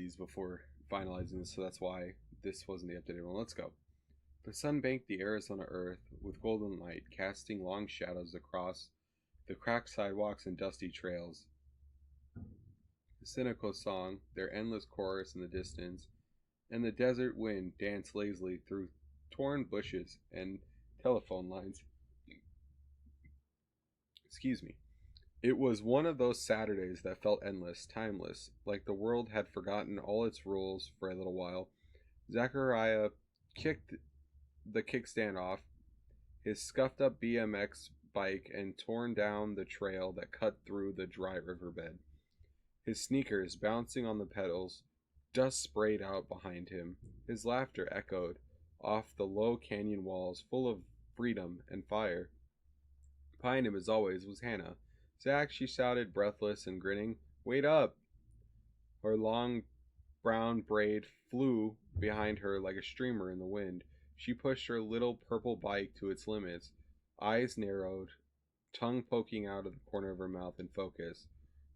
these before finalizing this, so that's why this wasn't the updated one. Let's go. The sun banked the Arizona earth with golden light, casting long shadows across the cracked sidewalks and dusty trails. The cynical song, their endless chorus in the distance, and the desert wind danced lazily through torn bushes and telephone lines. Excuse me. It was one of those Saturdays that felt endless, timeless, like the world had forgotten all its rules for a little while. Zachariah kicked the kickstand off his scuffed up BMX bike and torn down the trail that cut through the dry riverbed. His sneakers bouncing on the pedals, dust sprayed out behind him. His laughter echoed off the low canyon walls, full of freedom and fire. Behind him, as always, was Hannah. Zach, she shouted, breathless and grinning. Wait up! Her long brown braid flew behind her like a streamer in the wind. She pushed her little purple bike to its limits, eyes narrowed, tongue poking out of the corner of her mouth in focus.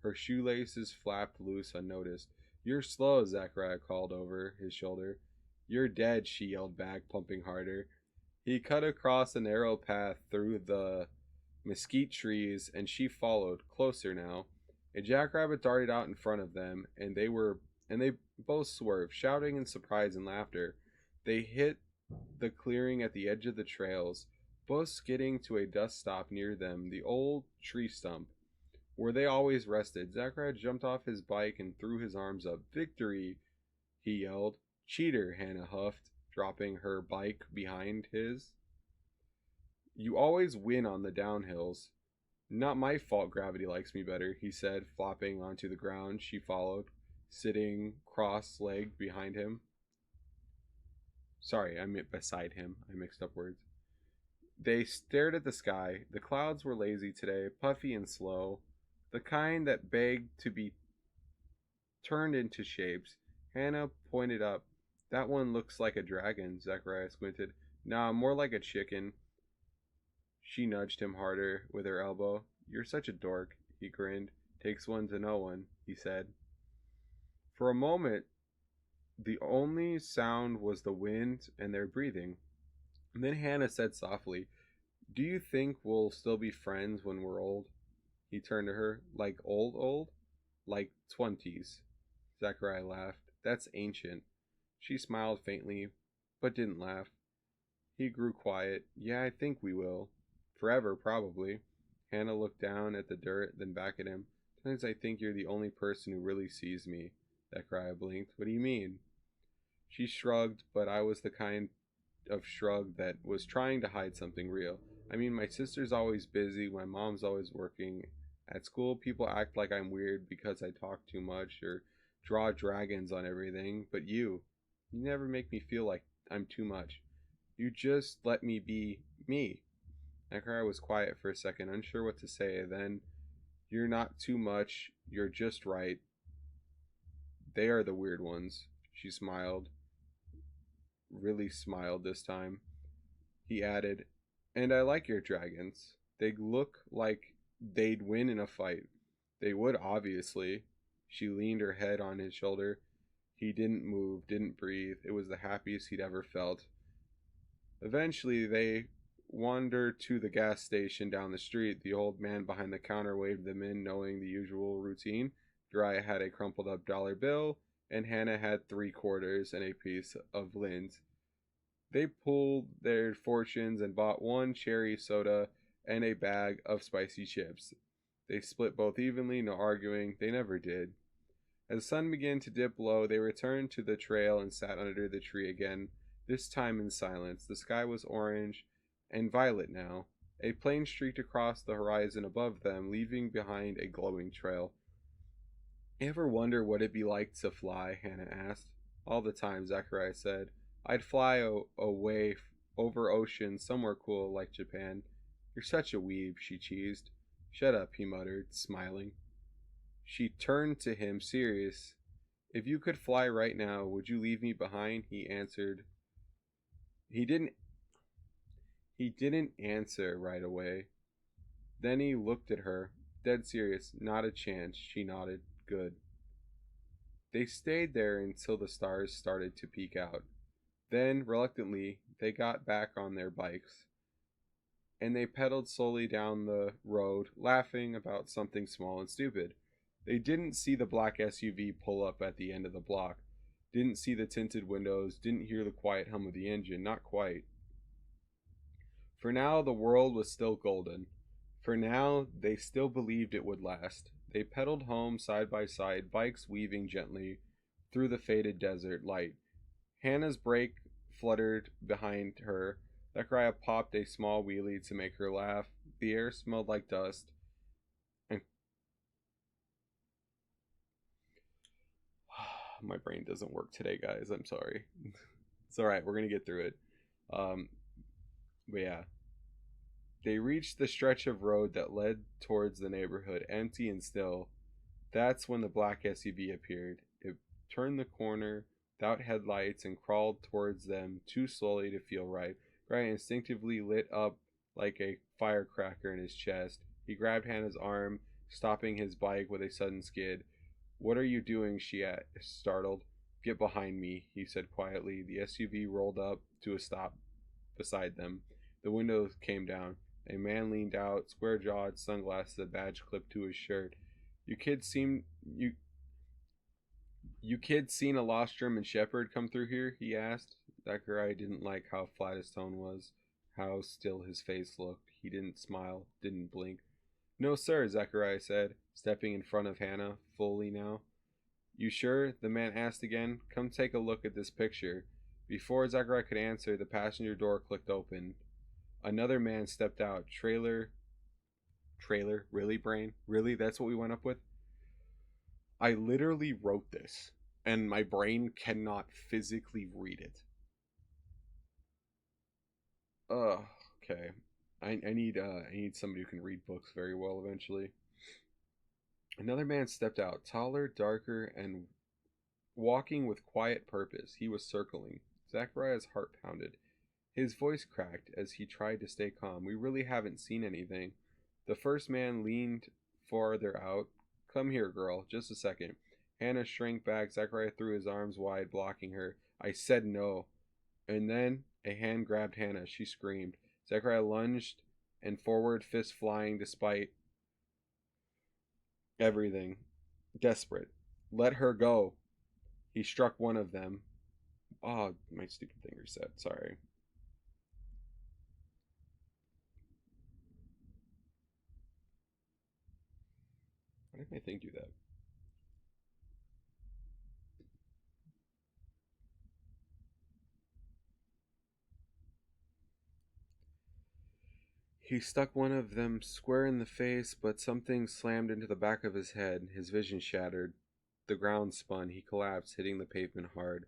Her shoelaces flapped loose unnoticed. You're slow, Zachariah called over his shoulder. You're dead, she yelled back, pumping harder. He cut across a narrow path through the mesquite trees, and she followed, closer now. A jackrabbit darted out in front of them, and they both swerved, shouting in surprise and laughter. They hit the clearing at the edge of the trails, both skidding to a dust stop near them, the old tree stump, where they always rested. Zachariah jumped off his bike and threw his arms up. Victory, he yelled. Cheater, Hannah huffed, dropping her bike behind his. You always win on the downhills. Not my fault gravity likes me better, he said, flopping onto the ground. She followed, sitting cross-legged behind him. Sorry, I meant beside him. I mixed up words. They stared at the sky. The clouds were lazy today, puffy and slow, the kind that begged to be turned into shapes. Hannah pointed up. That one looks like a dragon, Zachariah squinted. Nah, more like a chicken. She nudged him harder with her elbow. You're such a dork, he grinned. Takes one to know one, he said. For a moment, the only sound was the wind and their breathing. And then Hannah said softly, Do you think we'll still be friends when we're old? He turned to her. Like old? Like 20s. Zachariah laughed. That's ancient. She smiled faintly, but didn't laugh. He grew quiet. Yeah, I think we will. Forever, probably. Hannah looked down at the dirt, then back at him. Sometimes I think you're the only person who really sees me. Zachariah blinked. What do you mean? She shrugged, but I was the kind of shrug that was trying to hide something real. I mean, my sister's always busy, my mom's always working. At school, people act like I'm weird because I talk too much or draw dragons on everything, but you never make me feel like I'm too much. You just let me be me. Zachariah was quiet for a second, unsure what to say. Then, you're not too much, you're just right. They are the weird ones. She smiled. Really smiled this time. He added, and I like your dragons. They look like they'd win in a fight. They would, obviously. She leaned her head on his shoulder. He didn't move, didn't breathe. It was the happiest he'd ever felt. Eventually, they wandered to the gas station down the street. The old man behind the counter waved them in, knowing the usual routine. Dry had a crumpled up dollar bill, and Hannah had 3 quarters and a piece of lint. They pooled their fortunes and bought 1 cherry soda and a bag of spicy chips. They split both evenly, no arguing. They never did. As the sun began to dip low, they returned to the trail and sat under the tree again, this time in silence. The sky was orange and violet now. A plane streaked across the horizon above them, leaving behind a glowing trail. Ever wonder what it'd be like to fly? Hannah asked. All the time, Zachariah said. I'd fly away over ocean somewhere cool like Japan. You're such a weeb, she cheesed. Shut up, he muttered, smiling. She turned to him, serious. If you could fly right now, would you leave me behind? He answered. He didn't answer right away. Then he looked at her, dead serious. Not a chance, she nodded. Good. They stayed there until the stars started to peek out. Then, reluctantly, they got back on their bikes and they pedaled slowly down the road, laughing about something small and stupid. They didn't see the black SUV pull up at the end of the block, didn't see the tinted windows, didn't hear the quiet hum of the engine, not quite. For now, the world was still golden. For now, they still believed it would last. They pedaled home side by side, bikes weaving gently through the faded desert light. Hannah's brake fluttered behind her. Zekariya popped a small wheelie to make her laugh. The air smelled like dust. And my brain doesn't work today, guys. I'm sorry. It's all right. We're gonna get through it. Um, but yeah, they reached the stretch of road that led towards the neighborhood, empty and still. That's when the black SUV appeared. It turned the corner without headlights and crawled towards them too slowly to feel right. Guy instinctively lit up like a firecracker in his chest. He grabbed Hannah's arm, stopping his bike with a sudden skid. "What are you doing?" she asked, startled. "Get behind me," he said quietly. The SUV rolled up to a stop beside them. The windows came down. A man leaned out, square-jawed, sunglasses, a badge clipped to his shirt. "You kids seem you kids seen a lost German Shepherd come through here?" he asked. Zachariah didn't like how flat his tone was, how still his face looked. He didn't smile, didn't blink. "No, sir," Zachariah said, stepping in front of Hannah, fully now. "You sure?" the man asked again. "Come take a look at this picture." Before Zachariah could answer, the passenger door clicked open. Another man stepped out. Trailer? Really, brain? Really? That's what we went up with? I literally wrote this, and my brain cannot physically read it. Ugh. Okay. I need somebody who can read books very well eventually. Another man stepped out, taller, darker, and walking with quiet purpose. He was circling. Zachariah's heart pounded. His voice cracked as he tried to stay calm. "We really haven't seen anything." The first man leaned farther out. "Come here, girl. Just a second." Hannah shrank back. Zachariah threw his arms wide, blocking her. "I said no." And then a hand grabbed Hannah. She screamed. Zachariah lunged and forward, fist flying despite everything. Desperate. "Let her go." He struck one of them. Oh, my stupid thing reset. Sorry. Why did my thing do that? He stuck one of them square in the face, but something slammed into the back of his head. His vision shattered. The ground spun. He collapsed, hitting the pavement hard.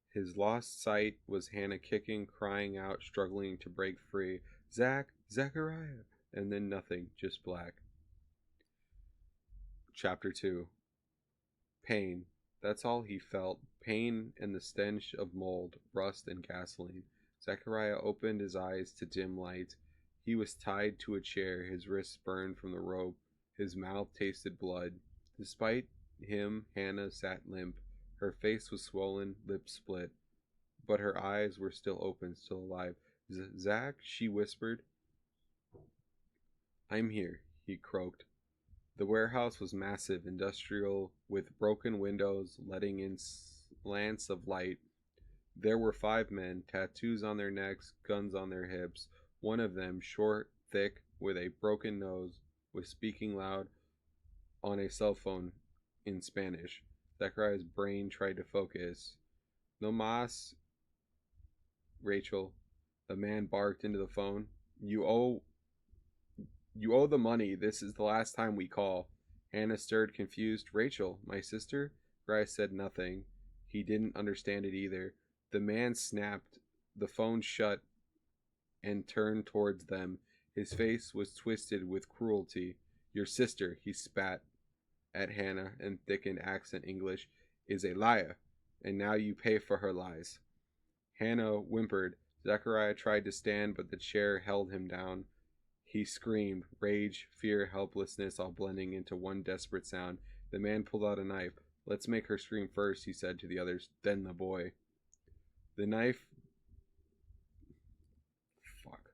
His lost sight was Hannah kicking, crying out, struggling to break free. Zachariah! And then nothing, just black. Chapter 2. Pain. That's all he felt. Pain and the stench of mold, rust, and gasoline. Zachariah opened his eyes to dim light. He was tied to a chair, his wrists burned from the rope, his mouth tasted blood. Despite him, Hannah sat limp. Her face was swollen, lips split, but her eyes were still open, still alive. "Zach," she whispered. "I'm here," he croaked. The warehouse was massive, industrial, with broken windows letting in slants of light. There were 5 men, tattoos on their necks, guns on their hips. One of them, short, thick, with a broken nose, was speaking loud on a cell phone in Spanish. Zachariah's brain tried to focus. "No mas, Rachel," the man barked into the phone. You owe the money. This is the last time we call." Hannah stirred, confused. "Rachel, my sister?" Grice said nothing. He didn't understand it either. The man snapped the phone shut and turned towards them. His face was twisted with cruelty. "Your sister," he spat at Hannah in thickened accent English, "is a liar, and now you pay for her lies." Hannah whimpered. Zachariah tried to stand, but the chair held him down. He screamed, rage, fear, helplessness all blending into one desperate sound. The man pulled out a knife. Let's make her scream first, he said to the others, then the boy. The knife. Fuck.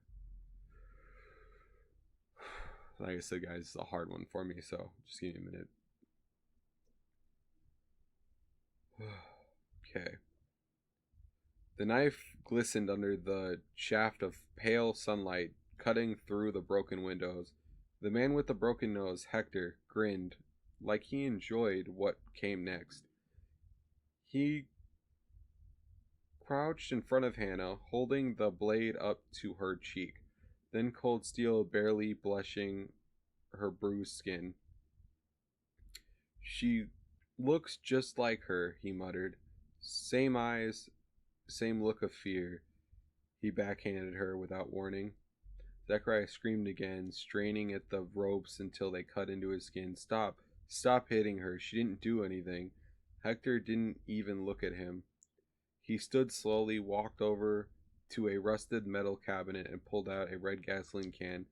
Like I said, guys, it's a hard one for me, so just give me a minute. Okay. The knife glistened under the shaft of pale sunlight, cutting through the broken windows. The man with the broken nose, Hector, grinned, like he enjoyed what came next. He crouched in front of Hannah, holding the blade up to her cheek, then cold steel barely blushing her bruised skin. She looks just like her, he muttered. Same eyes, same look of fear. He backhanded her without warning. Zekariya screamed again, straining at the ropes until they cut into his skin. Stop! Stop hitting her. She didn't do anything. Hector didn't even look at him. He stood slowly, walked over to a rusted metal cabinet and pulled out a red gasoline can,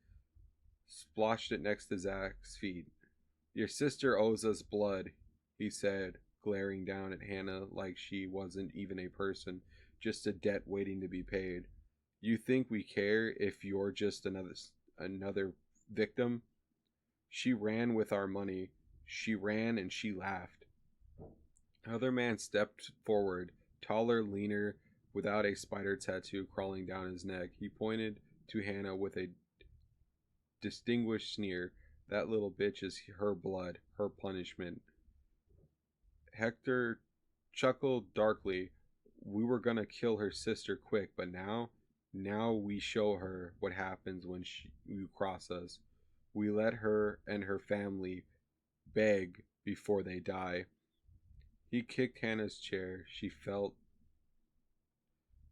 splashed it next to Zach's feet. Your sister owes us blood, he said, glaring down at Hannah like she wasn't even a person, just a debt waiting to be paid. You think we care if you're just another victim? She ran with our money. She ran and she laughed. Another man stepped forward, taller, leaner, without a spider tattoo crawling down his neck. He pointed to Hannah with a distinguished sneer. That little bitch is her blood, her punishment. Hector chuckled darkly. We were gonna kill her sister quick, but now we show her what happens when you cross us. We let her and her family beg before they die. He kicked Hannah's chair. She felt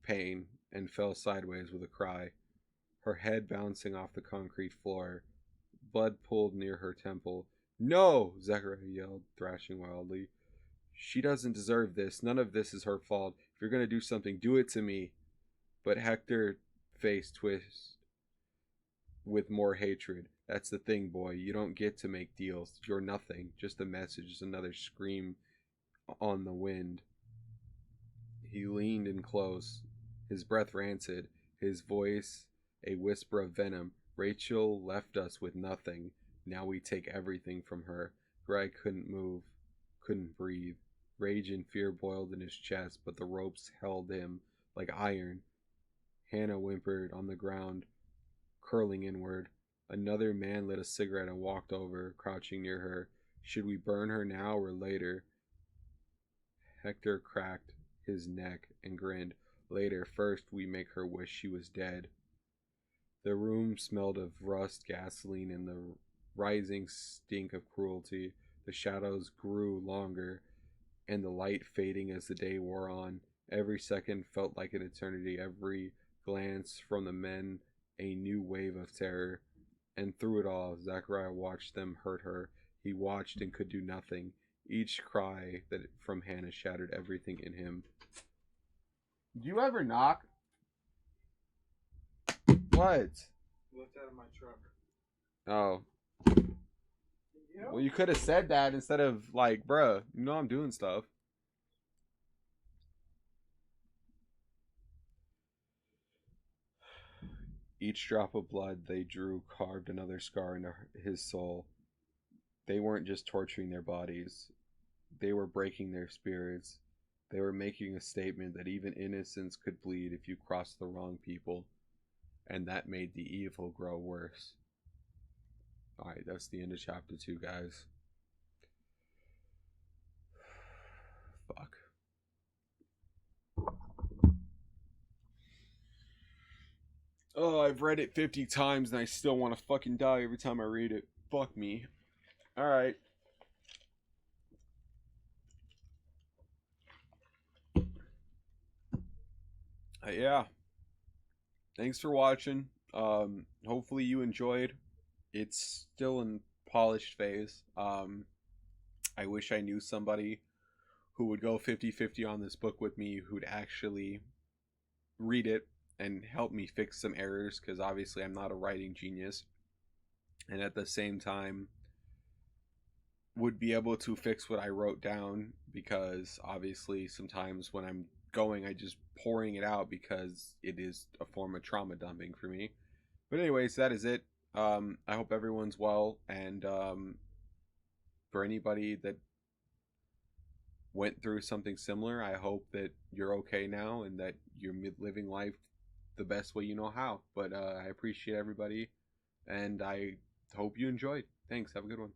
pain and fell sideways with a cry, her head bouncing off the concrete floor. Blood pooled near her temple. No! Zekariya yelled, thrashing wildly. She doesn't deserve this. None of this is her fault. If you're gonna do something, do it to me. But Hector's face twisted with more hatred. That's the thing, boy. You don't get to make deals. You're nothing. Just a message. Just another scream on the wind. He leaned in close, his breath rancid, his voice a whisper of venom. Rachel left us with nothing. Now we take everything from her. Greg couldn't move, couldn't breathe. Rage and fear boiled in his chest, but the ropes held him like iron. Hannah whimpered on the ground, curling inward. Another man lit a cigarette and walked over, crouching near her. Should we burn her now or later? Hector cracked his neck and grinned. Later, first we make her wish she was dead. The room smelled of rust, gasoline, and the rising stink of cruelty. The shadows grew longer, and the light fading as the day wore on. Every second felt like an eternity. Every glance from the men a new wave of terror. And through it all, Zekariya watched them hurt her. He watched and could do nothing. Each cry that from Hannah shattered everything in him. Do you ever knock? What? Left out of my truck. Oh. Yep. Well, you could have said that instead of like, bruh, you know I'm doing stuff. Each drop of blood they drew carved another scar into his soul. They weren't just torturing their bodies. They were breaking their spirits. They were making a statement that even innocence could bleed if you crossed the wrong people. And that made the evil grow worse. Alright, that's the end of chapter 2, guys. Fuck. Oh, I've read it 50 times and I still want to fucking die every time I read it. Fuck me. Alright. Yeah. Thanks for watching. Hopefully you enjoyed. It's still in polished phase. I wish I knew somebody who would go 50-50 on this book with me, who'd actually read it and help me fix some errors, because obviously I'm not a writing genius. And at the same time, would be able to fix what I wrote down, because obviously sometimes when I'm going, I just pouring it out because it is a form of trauma dumping for me. But anyways, that is it. I hope everyone's well, and for anybody that went through something similar, I hope that you're okay now and that you're living life the best way you know how. But I appreciate everybody, and I hope you enjoyed. Thanks. Have a good one.